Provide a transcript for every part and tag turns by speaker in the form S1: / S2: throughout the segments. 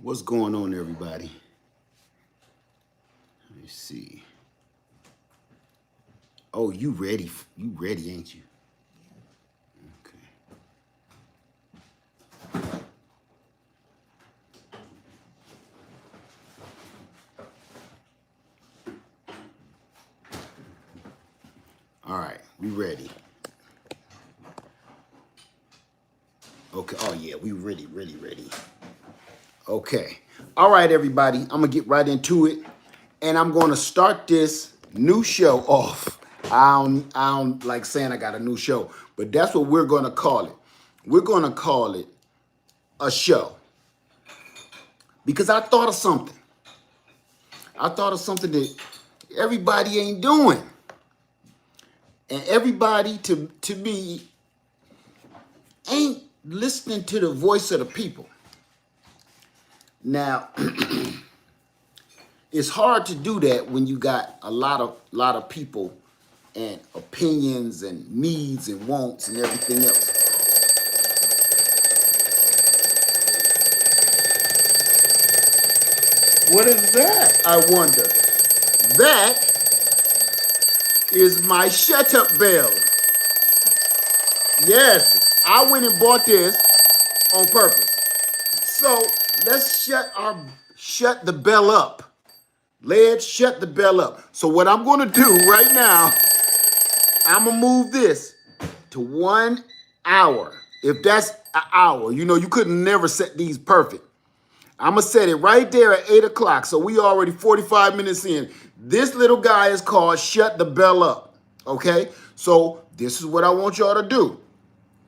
S1: What's going on, everybody? Let me see. Oh, you ready? You ready, ain't you? Okay. All right, we ready. Okay. Oh yeah, we ready. Okay. All right, everybody. I'm gonna get right into it, and I'm gonna start this new show off. I don't like saying I got a new show, but that's what we're gonna call it. We're gonna call it a show because I thought of something. I thought of something that everybody ain't doing. And everybody to me ain't listening to the voice of the people. Now, it's hard to do that when you got a lot of people and opinions and needs and wants and everything else. What is that? I wonder. That is my shut up bell. Yes, I went and bought this on purpose. So let's shut the bell up. Let's shut the bell up. So what I'm gonna do right now, I'm gonna move this to 1 hour. If that's an hour, you know you couldn't never set these perfect. I'm gonna set it right there at 8 o'clock. So we already 45 minutes in. This little guy is called Shut the Bell Up. Okay? So this is what I want y'all to do.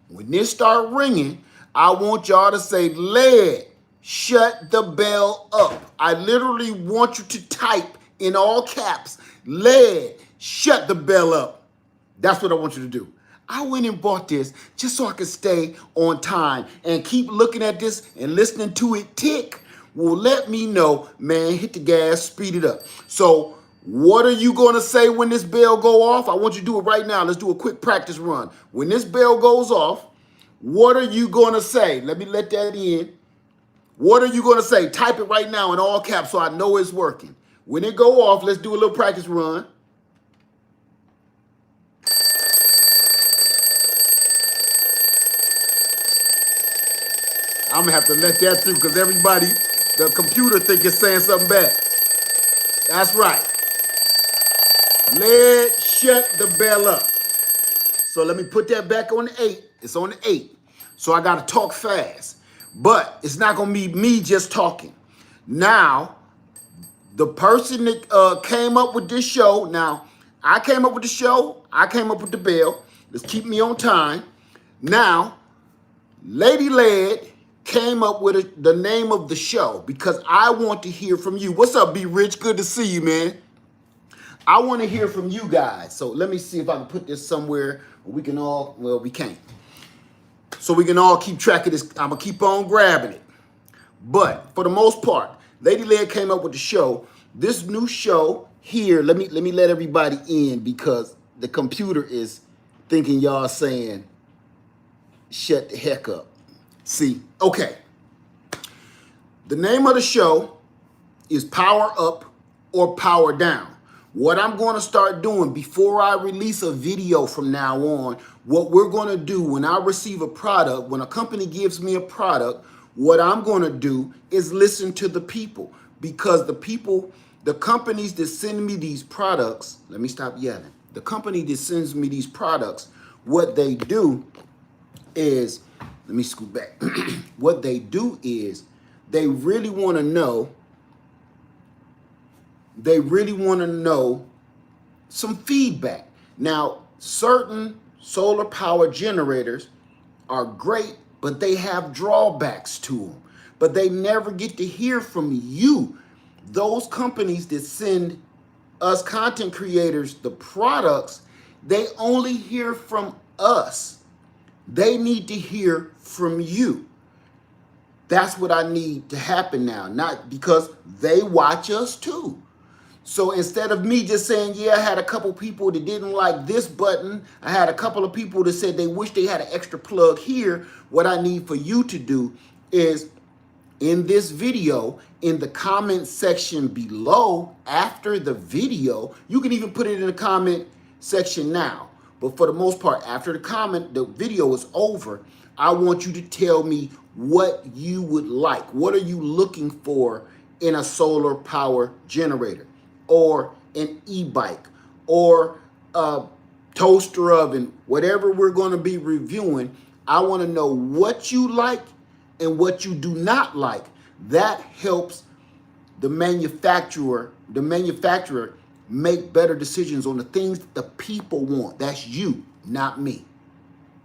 S1: When this start ringing, I want y'all to say, "Led, shut the bell up." I literally want you to type in all caps, "Led, shut the bell up." That's what I want you to do. I went and bought this just so I could stay on time and keep looking at this and listening to it tick. Will let me know, man, hit the gas, speed it up. So what are you going to say when this bell go off? I want you to do it right now. Let's do a quick practice run. When this bell goes off, what are you going to say? Let me let that in. What are you going to say? Type it right now in all caps so I know it's working. When it go off, let's do a little practice run. I'm gonna have to let that through because everybody, the computer think it's saying something bad. That's right. Let's shut the bell up. So let me put that back on the 8. It's on the 8. So I gotta talk fast. But it's not gonna be me just talking. Now, the person that came up with this show, now I came up with the show, I came up with the bell. Let's keep me on time. Now, Lady Led came up with the name of the show because I want to hear from you. What's up, B Rich? Good to see you, man. I want to hear from you guys. So let me see if I can put this somewhere where we can all, well, we can't. So we can all keep track of this. I'm going to keep on grabbing it. But for the most part, Lady Led came up with the show. This new show here, let me let everybody in because the computer is thinking y'all saying, "Shut the heck up." See, okay. The name of the show is Power Up or Power Down. What I'm going to start doing before I release a video from now on, what we're going to do when I receive a product, when a company gives me a product, what I'm going to do is listen to the people because the people, the companies that send me these products, let me stop yelling. The company that sends me these products, what they do is, let me scoot back. What they do is they really want to know some feedback. Now, certain solar power generators are great, but they have drawbacks to them. But they never get to hear from you. Those companies that send us content creators the products, they only hear from us. They need to hear from you. That's what I need to happen now, not because they watch us too. So instead of me just saying, yeah, I had a couple people that didn't like this button, I had a couple of people that said they wish they had an extra plug here, what I need for you to do is in this video, in the comment section below after the video. You can even put it in the comment section now. But for the most part, after the video is over, I want you to tell me what you would like. What are you looking for in a solar power generator, or an e-bike, or a toaster oven, whatever we're going to be reviewing. I want to know what you like and what you do not like. That helps the manufacturer make better decisions on the things that the people want. That's you, not me.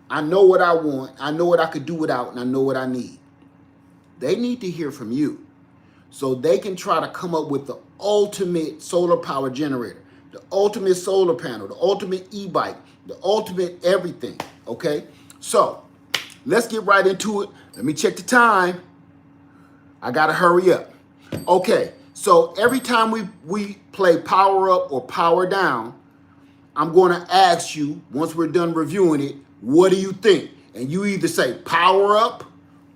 S1: I know what I want, I know what I could do without, and I know what I need. They need to hear from you so they can try to come up with the ultimate solar power generator, the ultimate solar panel, the ultimate e-bike, the ultimate everything, okay? So let's get right into it. Let me check the time. I gotta hurry up. Okay, so every time we play power up or power down, I'm gonna ask you, once we're done reviewing it, what do you think? And you either say power up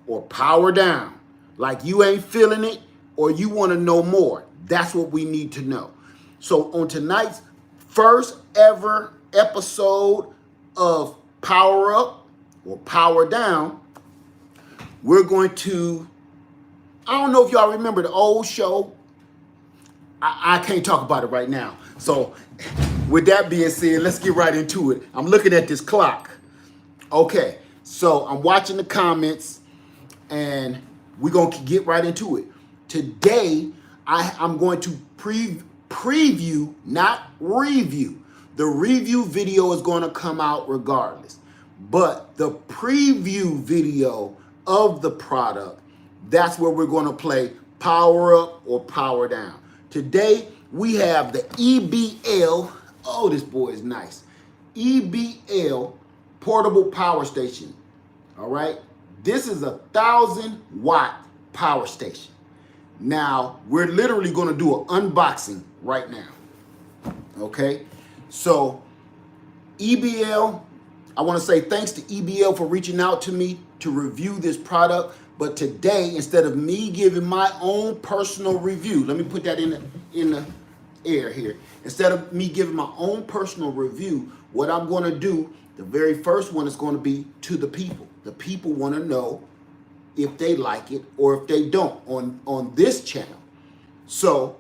S1: or power down. Like you ain't feeling it or you wanna know more. That's what we need to know. So on tonight's first ever episode of Power Up or Power Down, we're going to, I don't know if y'all remember the old show. I can't talk about it right now. So with that being said, let's get right into it. I'm looking at this clock. Okay, so I'm watching the comments and we're going to get right into it. Today, I'm going to preview, not review. The review video is going to come out regardless. But the preview video of the product, that's where we're going to play power up or power down. Today, we have the EBL. Oh, this boy is nice. EBL portable power station. All right. This is a 1,000-watt power station. Now, we're literally going to do an unboxing right now. Okay. So, EBL, I want to say thanks to EBL for reaching out to me to review this product. But today, instead of me giving my own personal review, let me put that in the air here. Instead of me giving my own personal review, what I'm going to do, the very first one is going to be to the people. The people want to know if they like it or if they don't on this channel. So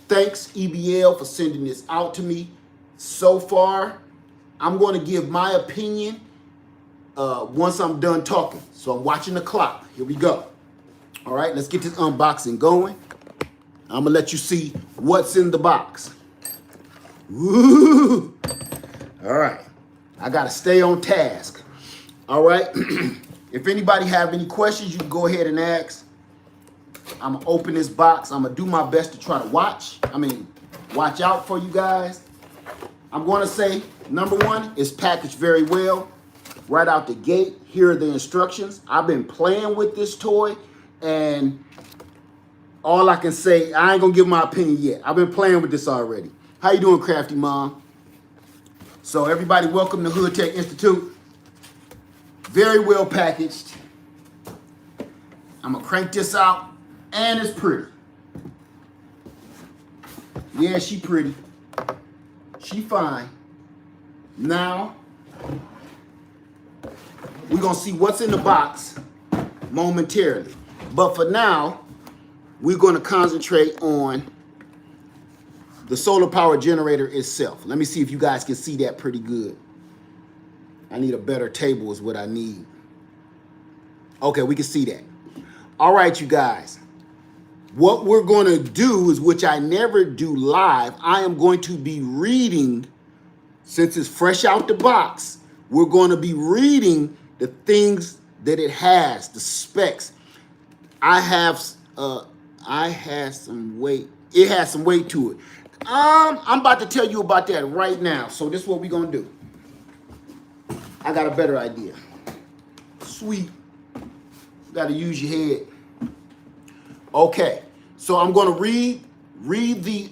S1: thanks EBL for sending this out to me. So far, I'm going to give my opinion once I'm done talking. So I'm watching the clock. Here we go. All right, let's get this unboxing going. I'm gonna let you see what's in the box. Woo! All right, I gotta stay on task. All right, if anybody have any questions, you can go ahead and ask. I'm gonna open this box. I'm gonna do my best to try to watch out for you guys. I'm gonna say, number one, it's packaged very well. Right out the gate, here are the instructions. I've been playing with this toy, and all I can say, I ain't gonna give my opinion yet. I've been playing with this already. How you doing, Crafty Mom? So everybody, welcome to Hood Tech Institute. Very well packaged. I'm gonna crank this out, and it's pretty. Yeah, she pretty. She fine. Now, we're going to see what's in the box momentarily. But for now, we're going to concentrate on the solar power generator itself. Let me see if you guys can see that pretty good. I need a better table is what I need. Okay, we can see that. All right, you guys. What we're going to do is, which I never do live, I am going to be reading, since it's fresh out the box, we're going to be reading the things that it has, the specs. It has some weight to it. I'm about to tell you about that right now. So this is what we're gonna do. I got a better idea. Sweet. You gotta use your head. Okay, so I'm gonna read the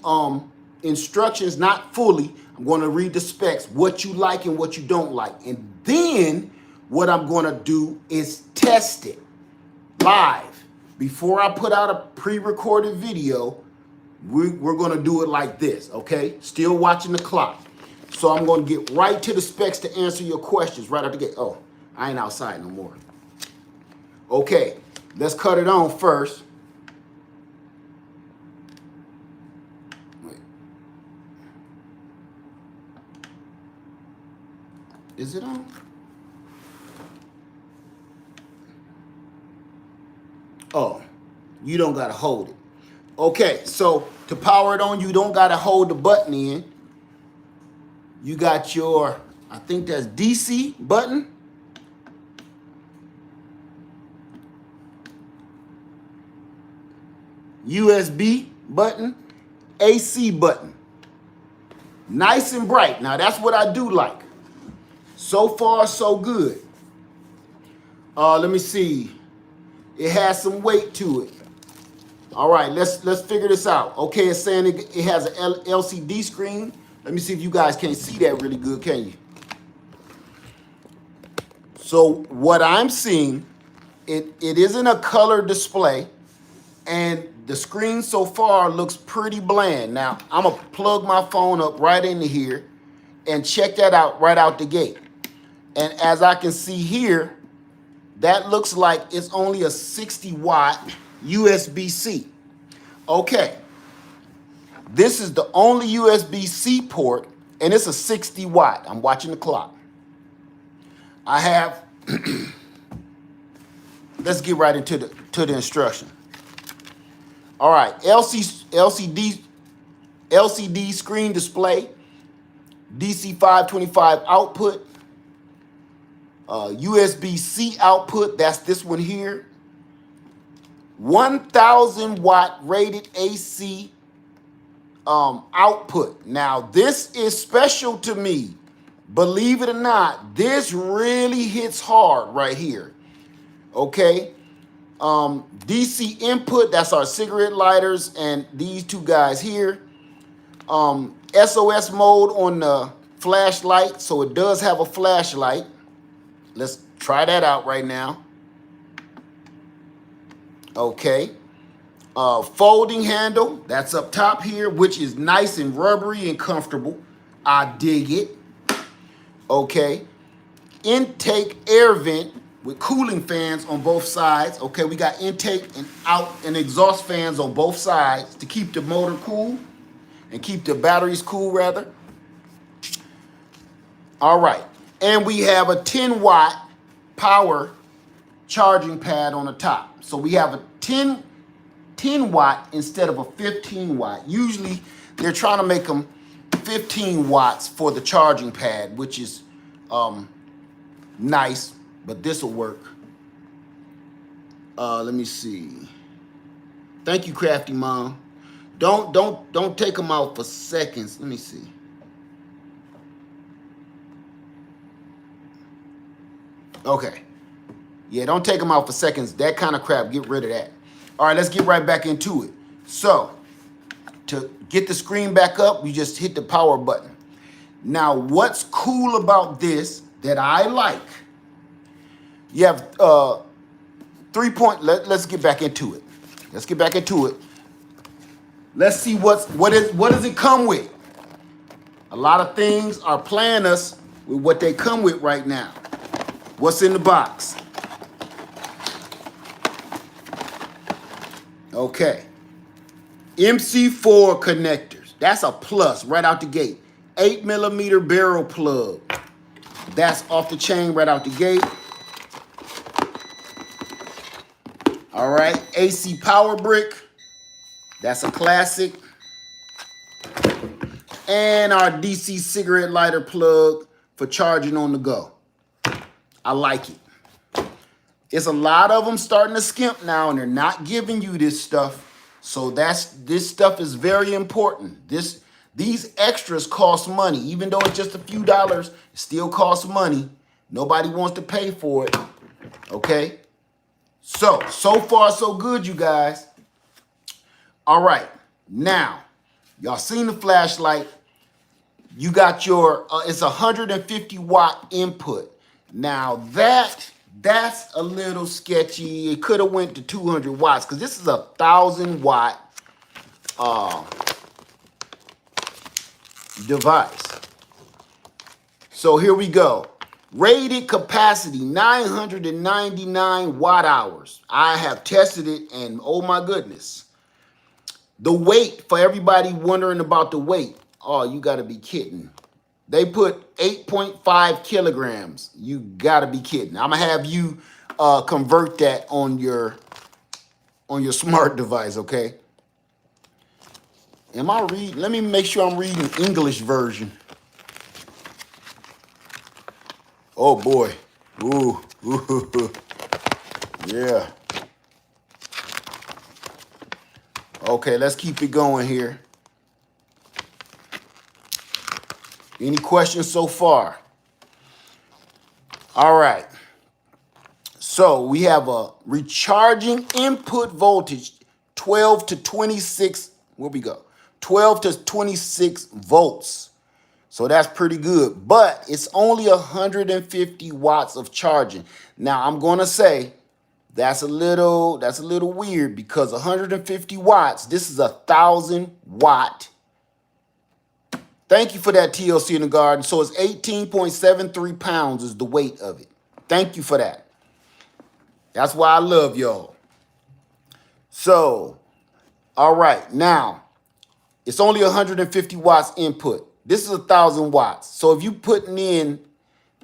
S1: instructions, not fully. I'm gonna read the specs, what you like and what you don't like, and then what I'm going to do is test it live before I put out a pre-recorded video, we're going to do it like this, okay? Still watching the clock. So I'm going to get right to the specs to answer your questions right out the gate. Oh, I ain't outside no more. Okay, let's cut it on first. Wait. Is it on? Oh, you don't got to hold it. Okay, so to power it on, you don't got to hold the button in. You got your, I think that's DC button. USB button, AC button. Nice and bright. Now that's what I do like. So far, so good. Let me see. It has some weight to it. All right, let's figure this out. Okay, it's saying it has an LCD screen. Let me see if you guys can't see that really good, can you? So what I'm seeing, it isn't a color display, and the screen so far looks pretty bland. Now, I'm gonna plug my phone up right into here and check that out right out the gate. And as I can see here, that looks like it's only a 60-watt USB-C. Okay, this is the only USB-C port, and it's a 60-watt. I'm watching the clock. I have, let's get right into the instruction. All right, LCD screen display, DC 525 output, USB-C output, that's this one here, 1,000 watt rated AC output. Now this is special to me. Believe it or not, this really hits hard right here. Okay. DC input, that's our cigarette lighters and these two guys here. SOS mode on the flashlight, so it does have a flashlight. Let's try that out right now. Okay. Folding handle, that's up top here, which is nice and rubbery and comfortable. I dig it. Okay. Intake air vent with cooling fans on both sides. Okay, we got intake and out and exhaust fans on both sides to keep the motor cool and keep the batteries cool rather. All right, and we have a 10-watt power charging pad on the top. So we have a 10 watt instead of a 15 watt. Usually they're trying to make them 15 watts for the charging pad, which is nice, but this will work. Let me see. Thank you, Crafty Mom. Don't take them out for seconds. Let me see. Okay. Yeah, don't take them out for seconds. That kind of crap, get rid of that. All right, let's get right back into it. So, to get the screen back up, we just hit the power button. Now, what's cool about this that I like, you have 3-point, let's get back into it. Let's get back into it. Let's see what does it come with? A lot of things are playing us with what they come with right now. What's in the box? Okay. MC4 connectors. That's a plus right out the gate. 8mm barrel plug. That's off the chain right out the gate. All right. AC power brick. That's a classic. And our DC cigarette lighter plug for charging on the go. I like it. It's a lot of them starting to skimp now, and they're not giving you this stuff. So this stuff is very important. These extras cost money. Even though it's just a few dollars, it still costs money. Nobody wants to pay for it. Okay? So far so good, you guys. All right. Now, y'all seen the flashlight. You got your, it's 150 watt input. Now that That's a little sketchy. It could have went to 200 watts because this is a 1,000-watt device. So here we go. Rated capacity 999 watt hours. I have tested it and oh my goodness. The weight, for everybody wondering about the weight. Oh, you got to be kidding. They put 8.5 kilograms. You got to be kidding. I'm going to have you convert that on your smart device, okay? Am I reading? Let me make sure I'm reading English version. Oh boy. Ooh. Ooh. Yeah. Okay, let's keep it going here. Any questions so far? All right. So we have a recharging input voltage 12 to 26. Where we go? 12 to 26 volts. So that's pretty good, but it's only 150 watts of charging. Now I'm going to say that's a little weird because 150 watts, this is a 1,000-watt. Thank you for that, TLC in the garden. So it's 18.73 pounds is the weight of it. Thank you for that. That's why I love y'all. So, all right, now it's only 150 watts input. This is 1,000 watts. So if you're putting in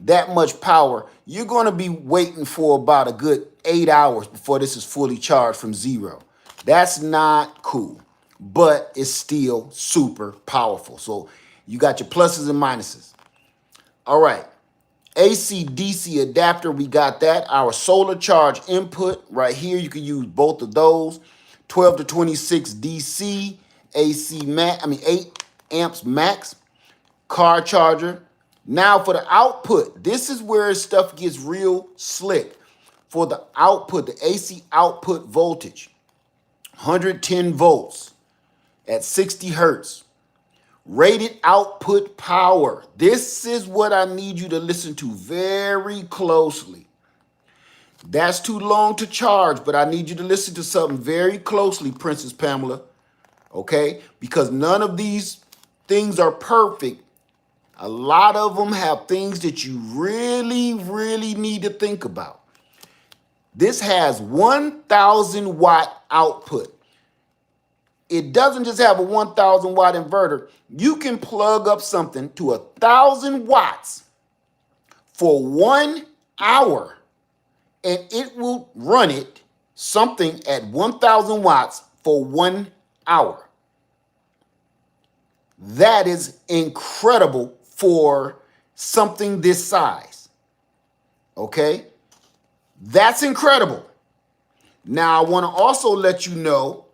S1: that much power, you're going to be waiting for about a good 8 hours before this is fully charged from zero. That's not cool, but it's still super powerful. So you got your pluses and minuses. All right. AC DC adapter, we got that. Our solar charge input right here, you can use both of those. 12 to 26 DC, AC max, 8 amps max. Car charger. Now for the output, this is where stuff gets real slick. For the output, the AC output voltage, 110 volts at 60 hertz. Rated output power. This is what I need you to listen to very closely. That's too long to charge, but I need you to listen to something very closely, Princess Pamela. Okay? Because none of these things are perfect. A lot of them have things that you really, really need to think about. This has 1,000 watt output. It doesn't just have a 1,000 watt inverter. You can plug up something to 1,000 watts for 1 hour and it will run it something at 1,000 watts for 1 hour. That is incredible for something this size. Okay? That's incredible. Now, I want to also let you know,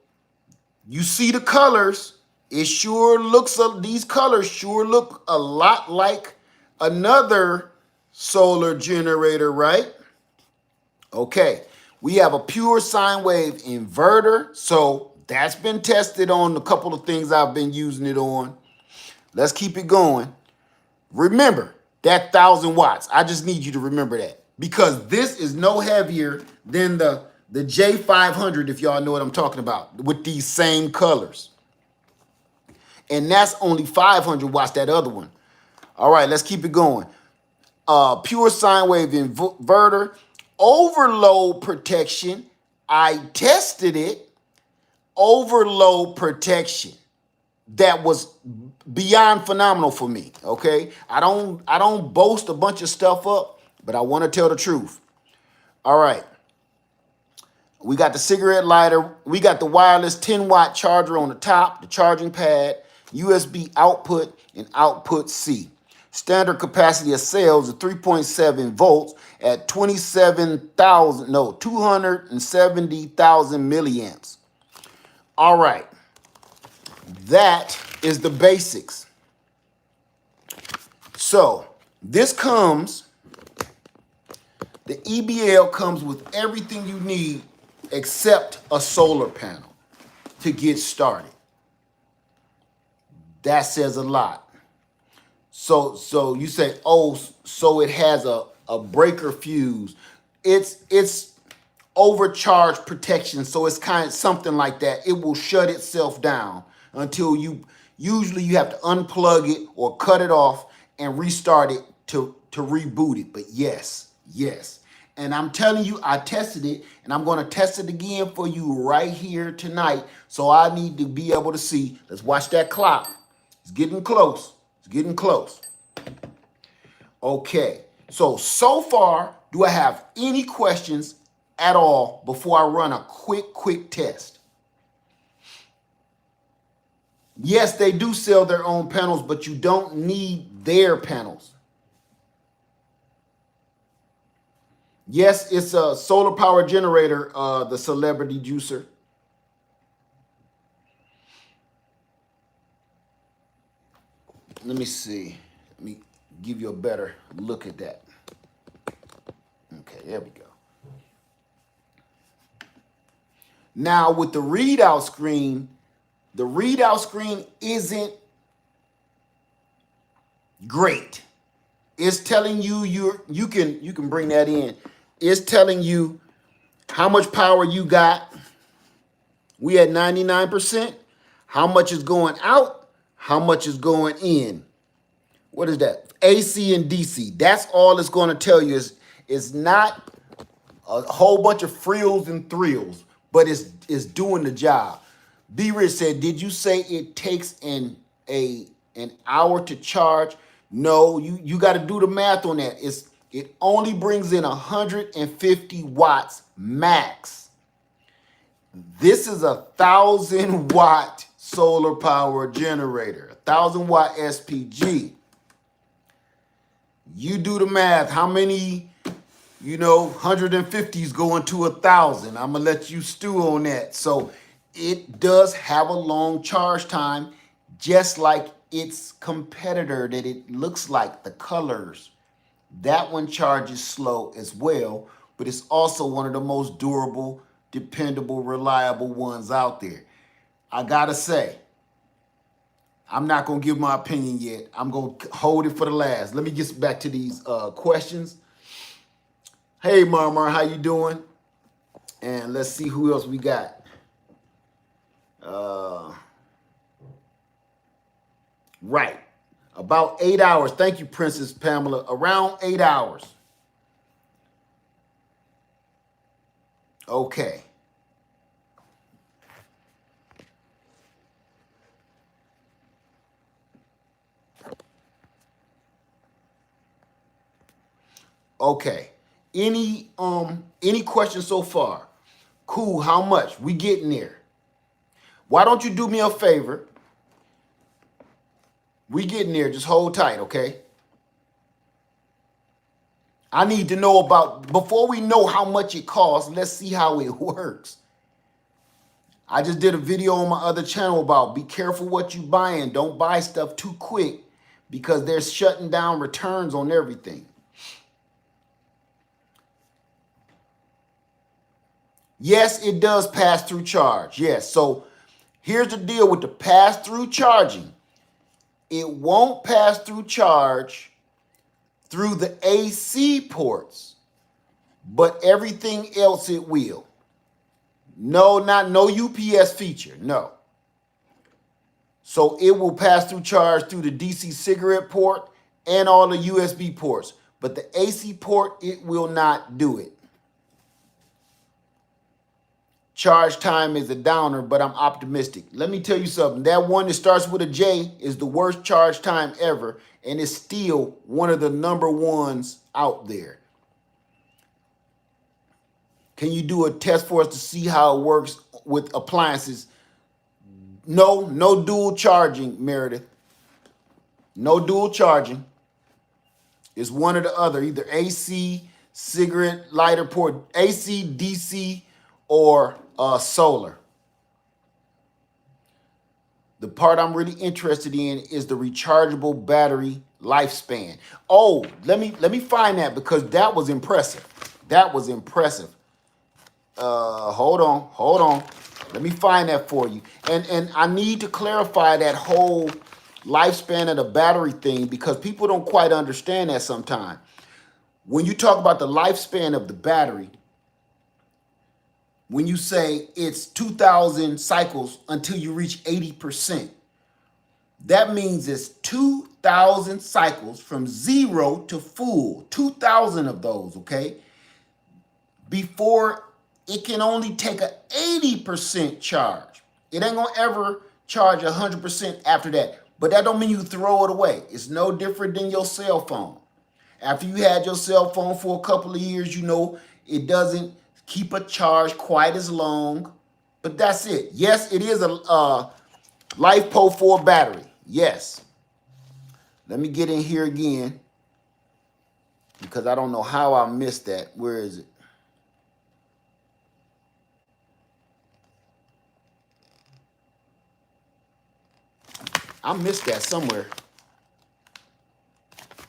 S1: you see the colors. It sure looks, these colors sure look a lot like another solar generator, right? Okay, we have a pure sine wave inverter. So that's been tested on a couple of things I've been using it on. Let's keep it going. Remember that 1,000 watts. I just need you to remember that because this is no heavier than the J500, if y'all know what I'm talking about, with these same colors. And that's only 500 watts, that other one. All right, let's keep it going. Pure sine wave inverter. Overload protection. I tested it. Overload protection. That was beyond phenomenal for me, okay? I don't boast a bunch of stuff up, but I want to tell the truth. All right. We got the cigarette lighter. We got the wireless 10-watt charger on the top, the charging pad, USB output, and output C. Standard capacity of cells is 3.7 volts at 270,000 milliamps. All right. That is the basics. So this comes, the EBL comes with everything you need except a solar panel to get started. That says a lot. So you say, oh, so it has a breaker fuse. It's overcharge protection, so it's kind of something like that. It will shut itself down until usually you have to unplug it or cut it off and restart it to reboot it. But yes. And I'm telling you, I tested it, and I'm going to test it again for you right here tonight. So I need to be able to see. Let's watch that clock. It's getting close. It's getting close. Okay. So far, do I have any questions at all before I run a quick test? Yes, they do sell their own panels, but you don't need their panels. Yes, it's a solar power generator, the Celebrity Juicer. Let me see. Let me give you a better look at that. Okay, there we go. Now with the readout screen isn't great. It's telling you you can bring that in. It's telling you how much power you got. We at 99%. How much is going out? How much is going in? What is that? AC and DC. That's all it's going to tell you. It's not a whole bunch of frills and thrills, but it's doing the job. B Rich said, did you say it takes an hour to charge? No, you got to do the math on that. It only brings in 150 watts max. This is 1,000-watt solar power generator, 1,000-watt SPG. You do the math. How many, 150s going to 1,000? I'm going to let you stew on that. So it does have a long charge time, just like its competitor that it looks like, the colors. That one charges slow as well, but it's also one of the most durable, dependable, reliable ones out there. I gotta say, I'm not gonna give my opinion yet. I'm gonna hold it for the last. Let me get back to these questions. Hey, Marmar, how you doing? And let's see who else we got. Right. About 8 hours. Thank you, Princess Pamela. Around 8 hours. Okay. Okay. Any questions so far? Cool. How much? We getting there. Why don't you do me a favor? We getting there. Just hold tight, okay? I need to know before we know how much it costs, let's see how it works. I just did a video on my other channel about be careful what you buying. Don't buy stuff too quick because they're shutting down returns on everything. Yes, it does pass through charge. Yes, so here's the deal with the pass-through charging. It won't pass through charge through the AC ports, but everything else it will. No UPS feature, no. So it will pass through charge through the DC cigarette port and all the USB ports, but the AC port, it will not do it. Charge time is a downer, but I'm optimistic. Let me tell you something. That one that starts with a J is the worst charge time ever, and it's still one of the #1s out there. Can you do a test for us to see how it works with appliances? No dual charging, Meredith. No dual charging. It's one or the other, either AC, cigarette lighter port, AC, DC, or solar. The part I'm really interested in is the rechargeable battery lifespan. Oh, let me find that because that was impressive. That was impressive. Hold on. Let me find that for you. And I need to clarify that whole lifespan of the battery thing because people don't quite understand that sometimes. when you talk about the lifespan of the battery, when you say it's 2,000 cycles until you reach 80%, that means it's 2,000 cycles from 0 to full, 2,000 of those, okay? Before it can only take an 80% charge. It ain't gonna ever charge 100% after that, but that don't mean you throw it away. It's no different than your cell phone. After you had your cell phone for a couple of years, you know, it doesn't keep a charge quite as long, but that's it. Yes, it is a LifePo 4 battery. Yes. Let me get in here again because I don't know how I missed that. Where is it? I missed that somewhere.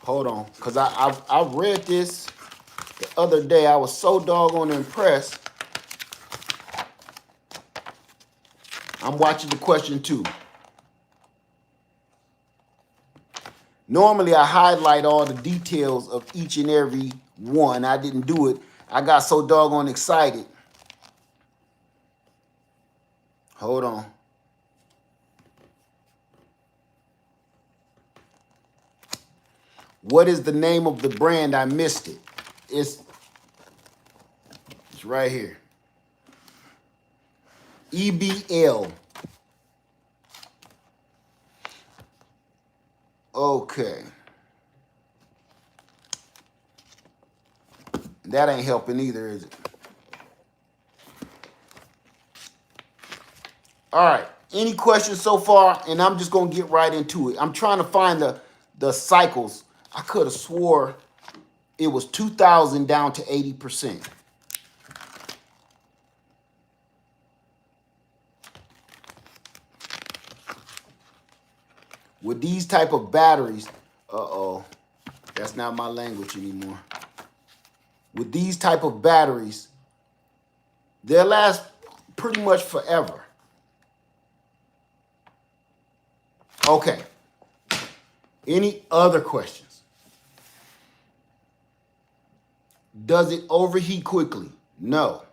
S1: Hold on, because I read this the other day. I was so doggone impressed. I'm watching the question too. Normally, I highlight all the details of each and every one. I didn't do it. I got so doggone excited. Hold on. What is the name of the brand? I missed it. It's right here. EBL. Okay. That ain't helping either, is it? All right. Any questions so far? And I'm just going to get right into it. I'm trying to find the cycles. I could have swore it was 2,000 down to 80%. With these type of batteries, that's not my language anymore. With these type of batteries, they'll last pretty much forever. Okay. Any other questions? Does it overheat quickly? No.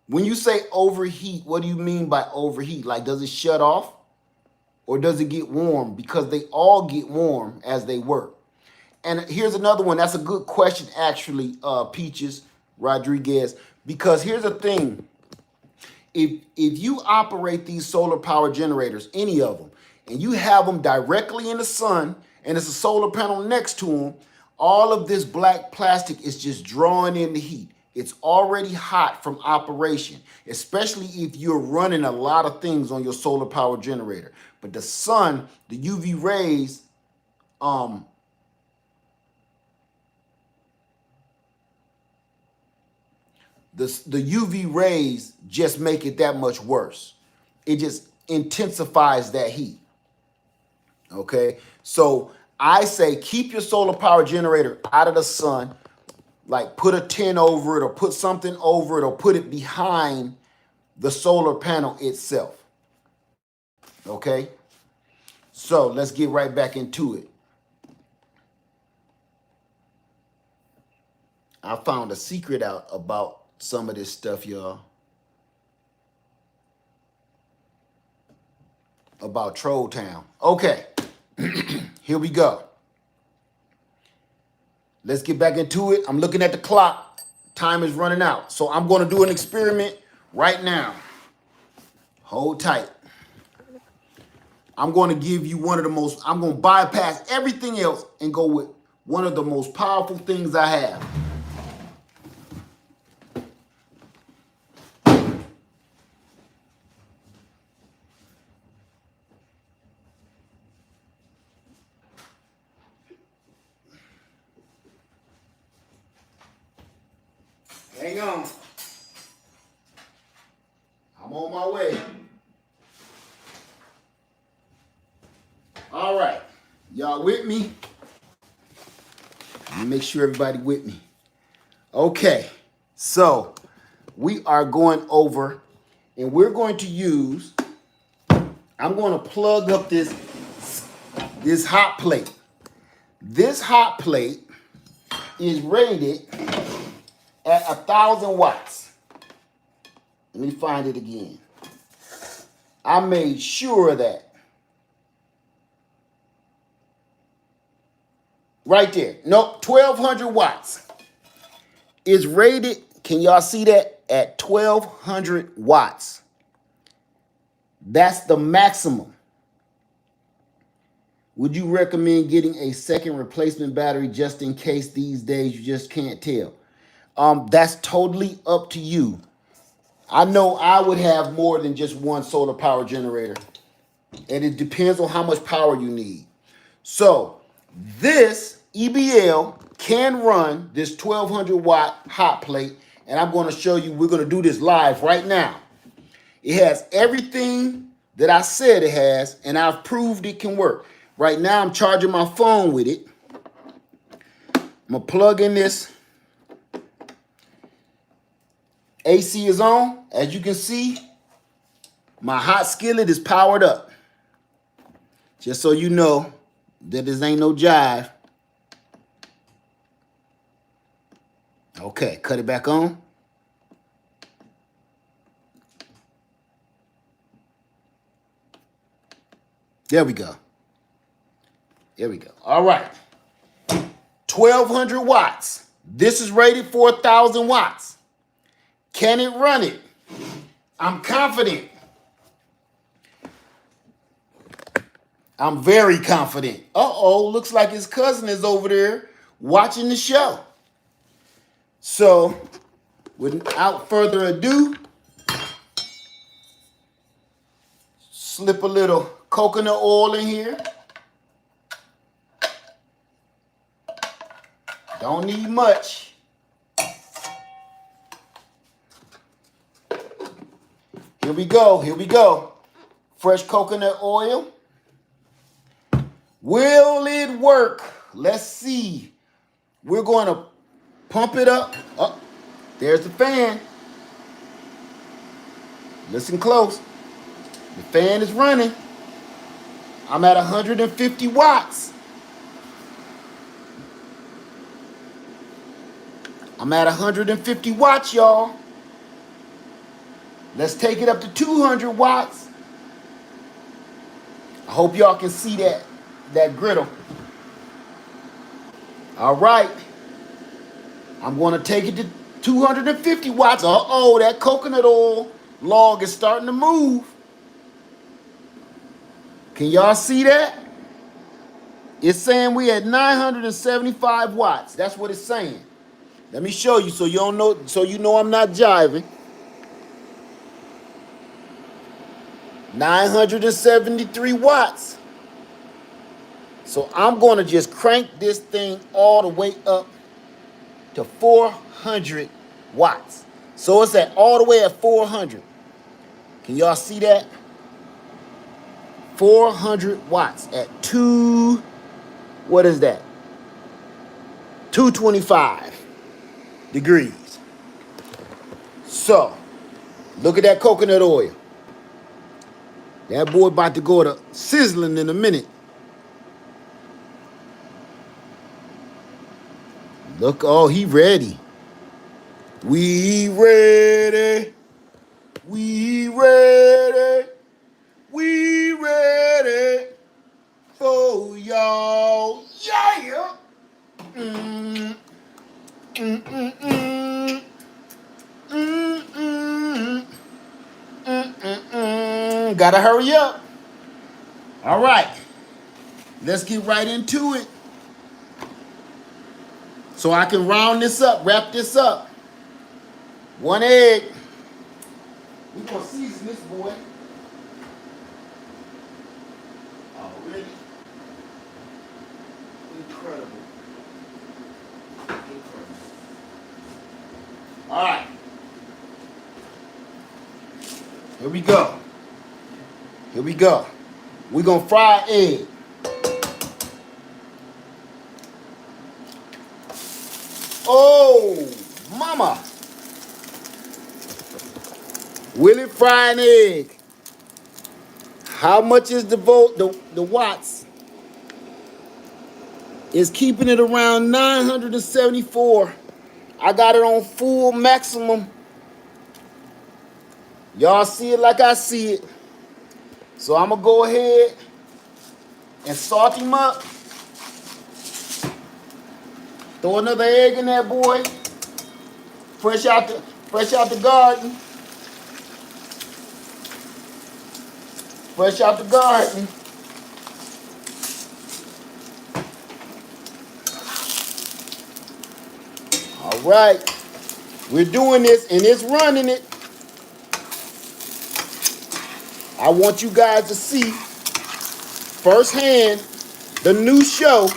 S1: When you say overheat, what do you mean by overheat? Like, does it shut off? Or does it get warm? Because they all get warm as they work. And here's another one. That's a good question, actually, Peaches Rodriguez. Because here's the thing. If you operate these solar power generators, any of them, and you have them directly in the sun, and it's a solar panel next to them, all of this black plastic is just drawing in the heat. It's already hot from operation, especially if you're running a lot of things on your solar power generator. But the sun, the UV rays, the UV rays just make it that much worse. It just intensifies that heat. Okay, so I say keep your solar power generator out of the sun. Like put a tent over it or put something over it or put it behind the solar panel itself. Okay, so let's get right back into it. I found a secret out about some of this stuff, y'all. About Troll Town. Okay, here we go. Let's get back into it. I'm looking at the clock. Time is running out. So I'm going to do an experiment right now. Hold tight. I'm going to give you one of the most, I'm going to bypass everything else and go with one of the most powerful things I have. Hang on. I'm on my way. All right. Y'all with me? Let me make sure everybody with me. Okay. So we are going over and we're going to use, I'm going to plug up this hot plate. This hot plate is rated at 1,000 watts. Let me find it again. I made sure of that. Right there. Nope, 1,200 watts. Is rated, can y'all see that? At 1,200 watts. That's the maximum. Would you recommend getting a second replacement battery just in case these days you just can't tell? That's totally up to you. I know I would have more than just one solar power generator. And it depends on how much power you need. So this EBL can run this 1,200 watt hot plate. And I'm going to show you, we're going to do this live right now. It has everything that I said it has, and I've proved it can work. Right now, I'm charging my phone with it. I'm going to plug in this. AC is on. As you can see, my hot skillet is powered up. Just so you know that this ain't no jive. Okay, cut it back on. There we go. There we go. All right. 1,200 watts. This is rated for 1,000 watts. Can it run it? I'm confident. I'm very confident. Uh-oh, looks like his cousin is over there watching the show. So, without further ado, slip a little coconut oil in here. Don't need much. Here we go. Here we go. Fresh coconut oil. Will it work? Let's see. We're going to pump it up. Oh, there's the fan. Listen close. The fan is running. I'm at 150 watts. I'm at 150 watts, y'all. Let's take it up to 200 watts. I hope y'all can see that griddle. All right. I'm going to take it to 250 watts. Uh-oh, that coconut oil log is starting to move. Can y'all see that? It's saying we at 975 watts. That's what it's saying. Let me show you so you don't know, so you know I'm not jiving. 973 watts. So I'm going to just crank this thing all the way up to 400 watts. So it's at all the way at 400. Can y'all see that? 400 watts at what is that? 225 degrees. So, look at that coconut oil. That boy about to go to sizzling in a minute. Look, oh, he ready. We ready. We ready. We ready for y'all. Yeah. Mm, mm, mm, mm. Mm, mm, mm. Gotta hurry up. All right. Let's get right into it. So I can round this up, wrap this up. 1 egg. We're gonna season this boy. Already. Incredible. Incredible. All right. Here we go. Here we go. We're gonna fry egg. Oh, mama. Will it fry an egg? How much is the watts? is keeping it around 974. I got it on full maximum. Y'all see it like I see it. So I'm gonna go ahead and salt him up. Throw another egg in that boy. Fresh out the garden. Fresh out the garden. All right. We're doing this and it's running it. I want you guys to see firsthand the new show,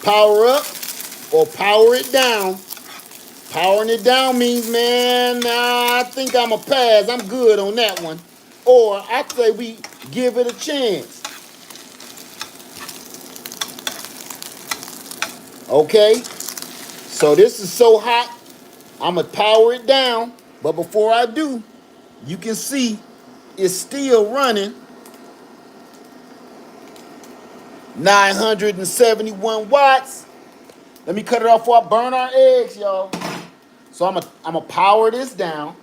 S1: Power Up or Power It Down. Powering it down means, man, nah, I think I'm a pass. I'm good on that one. Or I say we give it a chance. Okay? So this is so hot, I'm going to power it down. But before I do, you can see it's still running 971 watts. Let me cut it off before I burn our eggs, y'all. So I'm gonna power this down.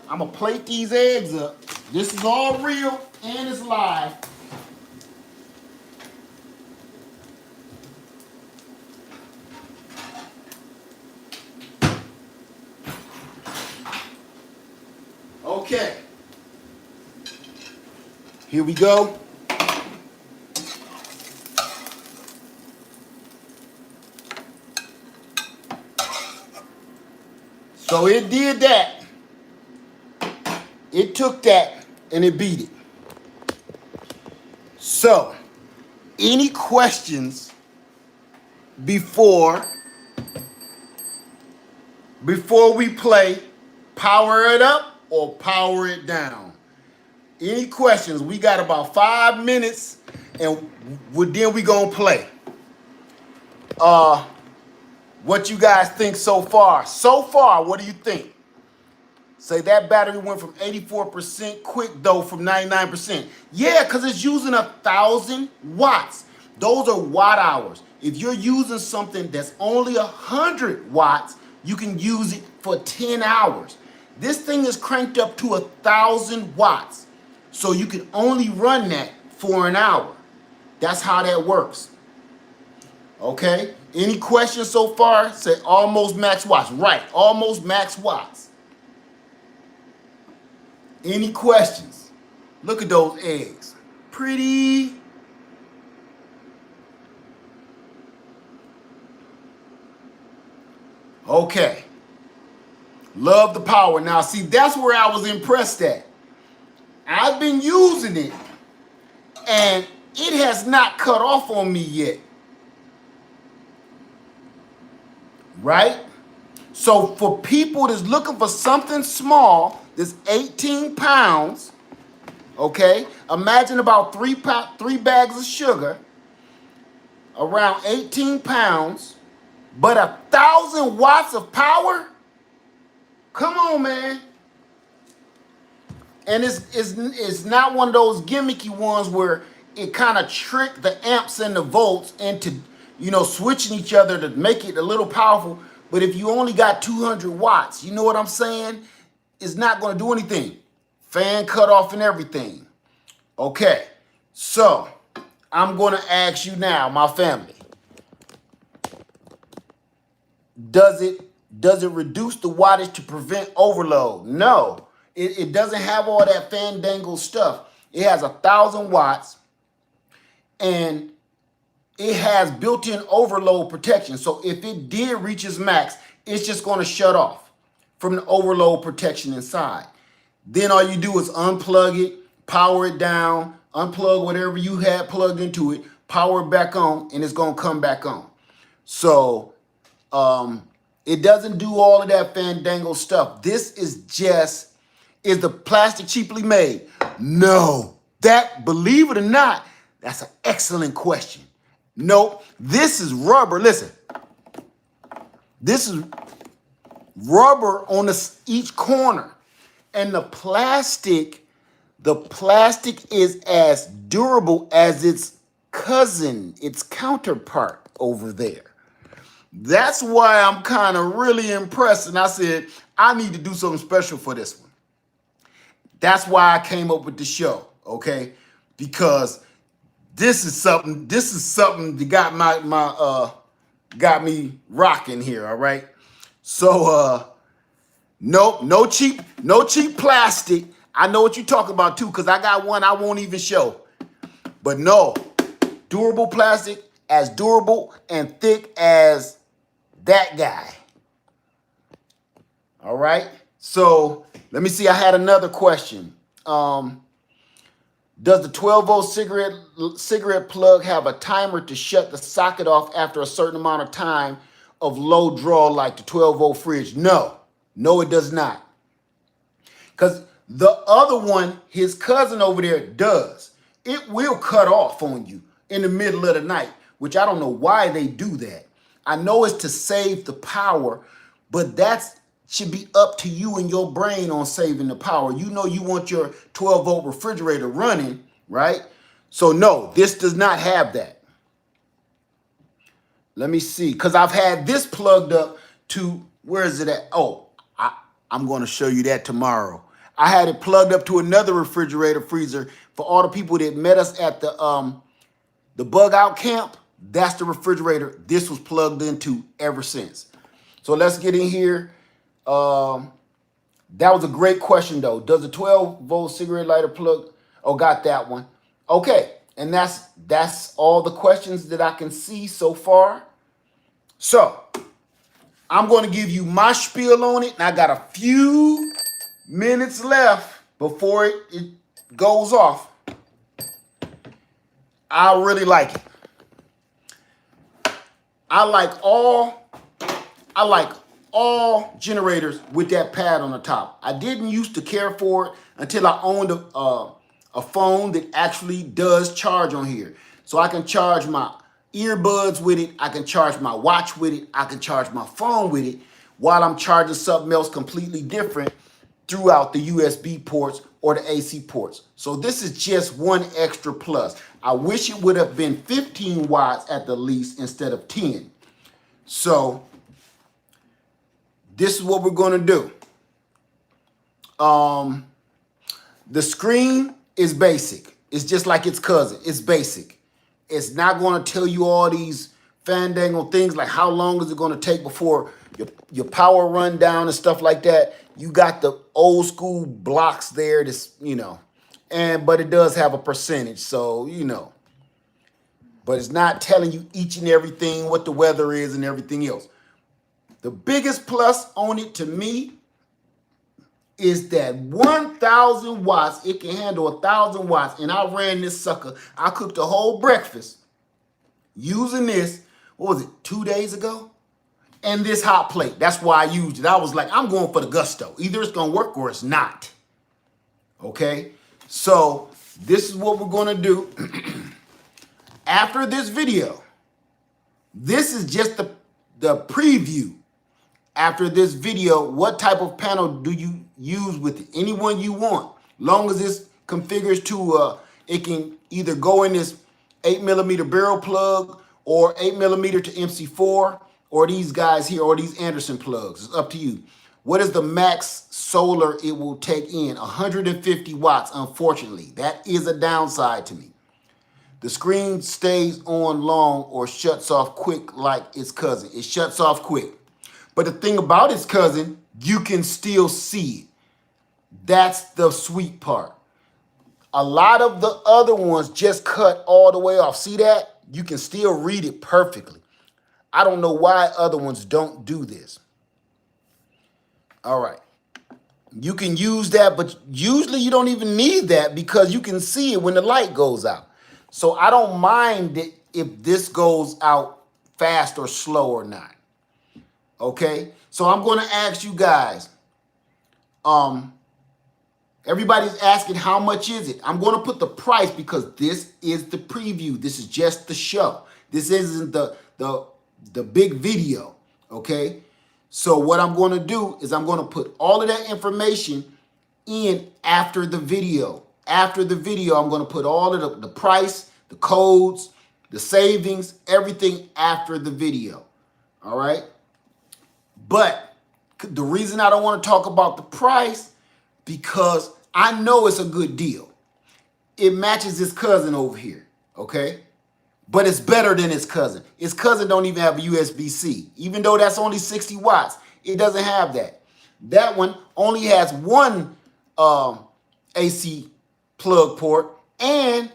S1: I'm gonna plate these eggs up. This is all real and it's live. Okay. Here we go. So it did that. It took that and it beat it. So, any questions before we play Power It Up or Power It Down? Any questions? We got about 5 minutes and then we gonna play. What you guys think so far? So far, what do you think? Say that battery went from 84% quick though from 99%. Yeah, because it's using 1,000 watts. Those are watt hours. If you're using something that's only 100 watts, you can use it for 10 hours. This thing is cranked up to 1,000 watts. So you can only run that for an hour. That's how that works. Okay? Any questions so far? Say almost max watts. Right, almost max watts. Any questions? Look at those eggs. Pretty. Okay. Love the power. Now, see, that's where I was impressed at. I've been using it, and it has not cut off on me yet. Right? So for people that's looking for something small, that's 18 pounds, okay? Imagine about three bags of sugar, around 18 pounds, but 1,000 watts of power? Come on, man. And it's not one of those gimmicky ones where it kind of tricked the amps and the volts into, switching each other to make it a little powerful. But if you only got 200 watts, you know what I'm saying? It's not going to do anything. Fan cut off and everything. Okay, so I'm going to ask you now, my family. Does it reduce the wattage to prevent overload? No, it doesn't have all that fandangle stuff. It has 1,000 watts and it has built-in overload protection. So if it did reach its max, it's just going to shut off from the overload protection inside. Then all you do is unplug it, power it down, unplug whatever you had plugged into it, power it back on, and it's going to come back on. So it doesn't do all of that fandangle stuff. This is the plastic cheaply made? No. That, believe it or not, that's an excellent question. Nope. This is rubber. Listen. This is rubber on each corner. And the plastic is as durable as its cousin, its counterpart over there. That's why I'm kind of really impressed. And I said, I need to do something special for this one. That's why I came up with the show, okay? Because this is something that got me rocking here, all right? So no cheap plastic. I know what you're talking about too, because I got one I won't even show. But no, durable plastic, as durable and thick as that guy. All right. So let me see. I had another question. Does the 12-volt cigarette plug have a timer to shut the socket off after a certain amount of time of low draw like the 12-volt fridge? No, it does not. Because the other one, his cousin over there, does. It will cut off on you in the middle of the night, which I don't know why they do that. I know it's to save the power, but that's should be up to you and your brain on saving the power. You know you want your 12-volt refrigerator running, right? So no, this does not have that. Let me see, because I've had this plugged up to, where is it at? Oh, I'm going to show you that tomorrow. I had it plugged up to another refrigerator freezer for all the people that met us at the bug out camp. That's the refrigerator this was plugged into ever since. So let's get in here. That was a great question though. Does a 12-volt cigarette lighter plug? Oh, got that one. Okay, and that's all the questions that I can see so far. So I'm going to give you my spiel on it, and I got a few minutes left before it goes off. I really like it. I like all generators with that pad on the top. I didn't used to care for it until I owned a phone that actually does charge on here. So I can charge my earbuds with it. I can charge my watch with it. I can charge my phone with it while I'm charging something else completely different throughout the USB ports or the AC ports. So this is just one extra plus. I wish it would have been 15 watts at the least instead of 10. So this is what we're going to do. The screen is basic. It's just like its cousin. It's basic. It's not going to tell you all these fandangle things like how long is it going to take before your power run down and stuff like that. You got the old school blocks there, this, but it does have a percentage. So, but it's not telling you each and everything, what the weather is and everything else. The biggest plus on it to me is that 1,000 watts. It can handle 1,000 watts. And I ran this sucker. I cooked a whole breakfast using this, what was it, 2 days ago? And this hot plate. That's why I used it. I was like, I'm going for the gusto. Either it's going to work or it's not. Okay? So this is what we're going to do. After this video, this is just the preview. After this video, what type of panel do you use with it? Any one you want. Long as this configures to, it can either go in this 8mm barrel plug or 8mm to MC4 or these guys here or these Anderson plugs. It's up to you. What is the max solar it will take in? 150 watts, unfortunately. That is a downside to me. The screen stays on long or shuts off quick like its cousin. It shuts off quick. But the thing about its cousin, you can still see it. That's the sweet part. A lot of the other ones just cut all the way off. See that? You can still read it perfectly. I don't know why other ones don't do this. All right. You can use that, but usually you don't even need that because you can see it when the light goes out. So I don't mind it if this goes out fast or slow or not. Okay, so I'm going to ask you guys, everybody's asking how much is it? I'm going to put the price because this is the preview. This is just the show. This isn't the big video, okay? So what I'm going to do is I'm going to put all of that information in after the video. After the video, I'm going to put all of the price, the codes, the savings, everything after the video. All right. But the reason I don't want to talk about the price, because I know it's a good deal. It matches his cousin over here. Okay. But it's better than his cousin. His cousin don't even have a USB-C. Even though that's only 60 watts, it doesn't have that. That one only has one AC plug port, and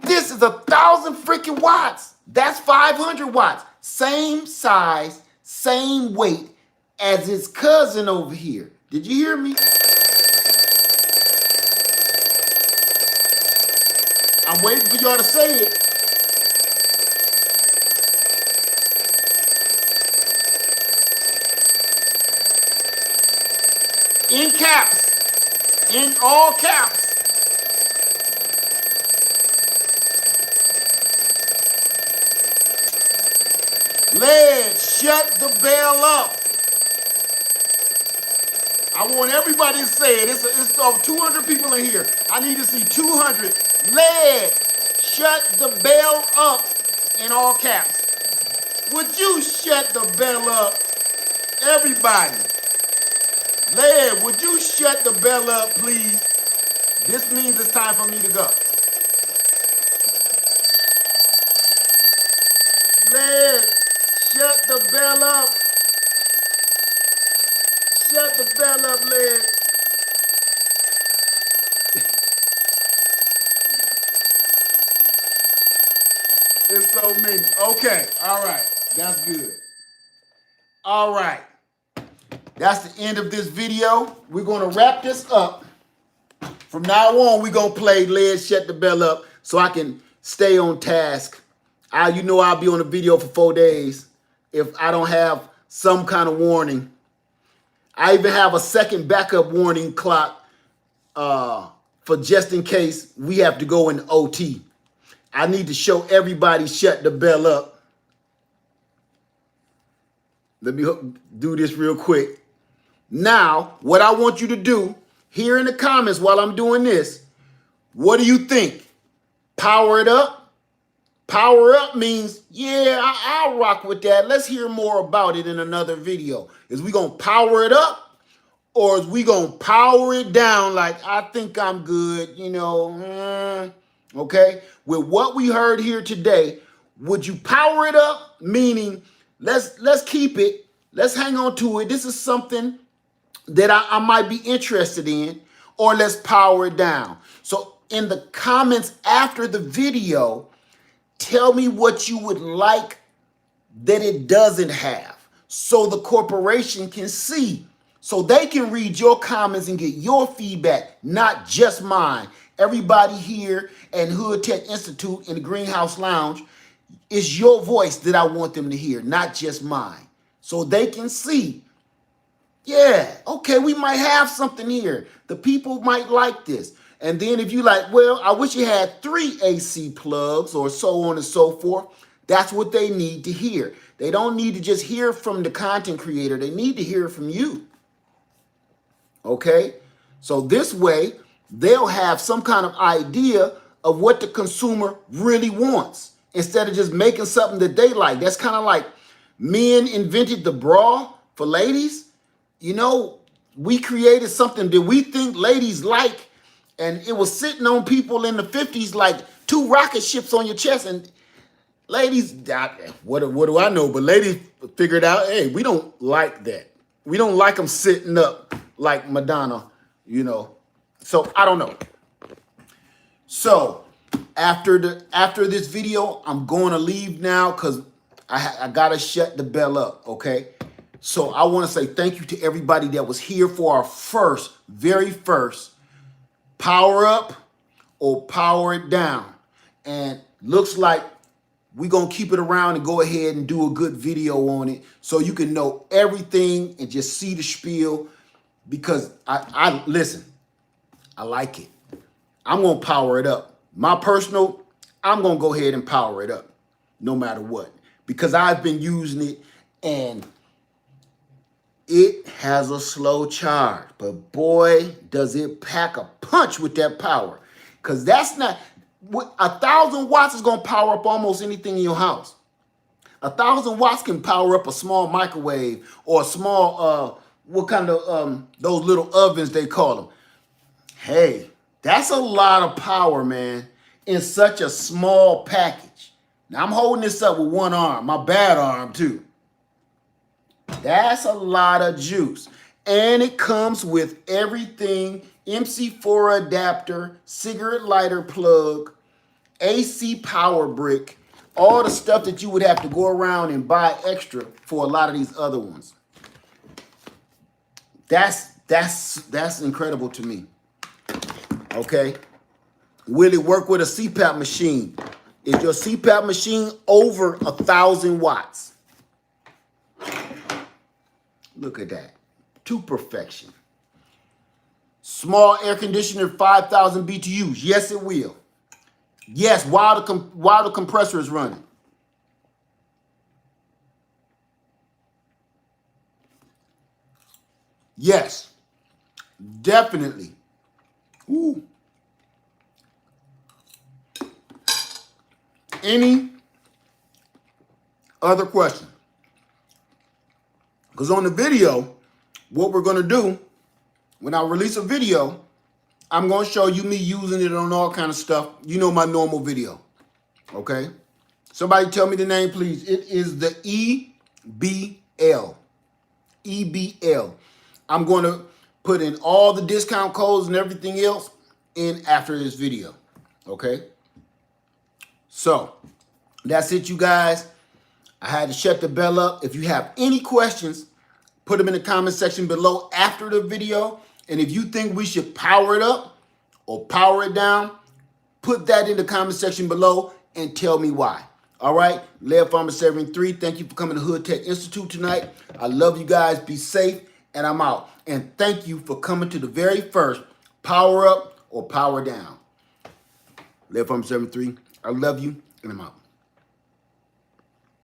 S1: this is 1,000 freaking watts. That's 500 watts. Same size, same weight as his cousin over here. Did you hear me? I'm waiting for y'all to say it. In caps, in all caps. Let's shut the bell up. I want everybody to say it. It's 200 people in here. I need to see 200. Let's shut the bell up in all caps. Would you shut the bell up? Everybody. Led, would you shut the bell up, please? This means it's time for me to go. Led, shut the bell up. Shut the bell up, Led. It's so many. Okay, all right. That's good. All right. That's the end of this video. We're going to wrap this up. From now on, we're going to play Let's Shut the Bell Up so I can stay on task. You know I'll be on a video for 4 days if I don't have some kind of warning. I even have a second backup warning clock for just in case we have to go in OT. I need to show everybody shut the bell up. Let me do this real quick. Now, what I want you to do here in the comments while I'm doing this, what do you think? Power it up? Power up means, yeah, I'll rock with that. Let's hear more about it in another video. Is we going to power it up, or is we going to power it down like, I think I'm good, you know, okay? With what we heard here today, would you power it up? Meaning, let's keep it. Let's hang on to it. This is something that I might be interested in, or let's power it down. So in the comments after the video, tell me what you would like that it doesn't have so the corporation can see, so they can read your comments and get your feedback, not just mine. Everybody here at Hood Tech Institute in the Greenhouse Lounge, it's your voice that I want them to hear, not just mine. So they can see, yeah, okay, we might have something here. The people might like this. And then if you like, well, I wish you had 3 AC plugs or so on and so forth, that's what they need to hear. They don't need to just hear from the content creator. They need to hear from you. Okay? So this way, they'll have some kind of idea of what the consumer really wants instead of just making something that they like. That's kind of like men invented the bra for ladies. You know, we created something that we think ladies like, and it was sitting on people in the 50s like 2 rocket ships on your chest. And ladies, what do I know? But ladies figured out, hey, we don't like that. We don't like them sitting up like Madonna, you know. So I don't know. So after this video, I'm going to leave now because I got to shut the bell up, okay? So I want to say thank you to everybody that was here for our very first power up or power it down. And looks like we're going to keep it around and go ahead and do a good video on it so you can know everything and just see the spiel, because I listen, I like it. I'm going to power it up. My personal, I'm going to go ahead and power it up no matter what, because I've been using it and it has a slow charge, but boy, does it pack a punch with that power. Because that's not, 1,000 watts is going to power up almost anything in your house. 1,000 watts can power up a small microwave or a small, what kind of, those little ovens they call them. Hey, that's a lot of power, man, in such a small package. Now, I'm holding this up with one arm, my bad arm, too. That's a lot of juice. And it comes with everything, MC4 adapter, cigarette lighter plug, AC power brick, all the stuff that you would have to go around and buy extra for a lot of these other ones. That's incredible to me. Okay. Will it work with a CPAP machine? Is your CPAP machine over 1,000 watts? Look at that. To perfection. Small air conditioner, 5,000 BTUs. Yes, it will. Yes, while the compressor is running. Yes, definitely. Ooh. Any other question? Because on the video, what we're going to do, when I release a video, I'm going to show you me using it on all kind of stuff. You know my normal video. Okay? Somebody tell me the name, please. It is the EBL. EBL. I'm going to put in all the discount codes and everything else in after this video. Okay? So, that's it, you guys. I had to shut the bell up. If you have any questions, put them in the comment section below after the video. And if you think we should power it up or power it down, put that in the comment section below and tell me why. All right? Lev Farmer 73, thank you for coming to Hood Tech Institute tonight. I love you guys. Be safe. And I'm out. And thank you for coming to the very first Power Up or Power Down. Lev Farmer 73, I love you, and I'm out.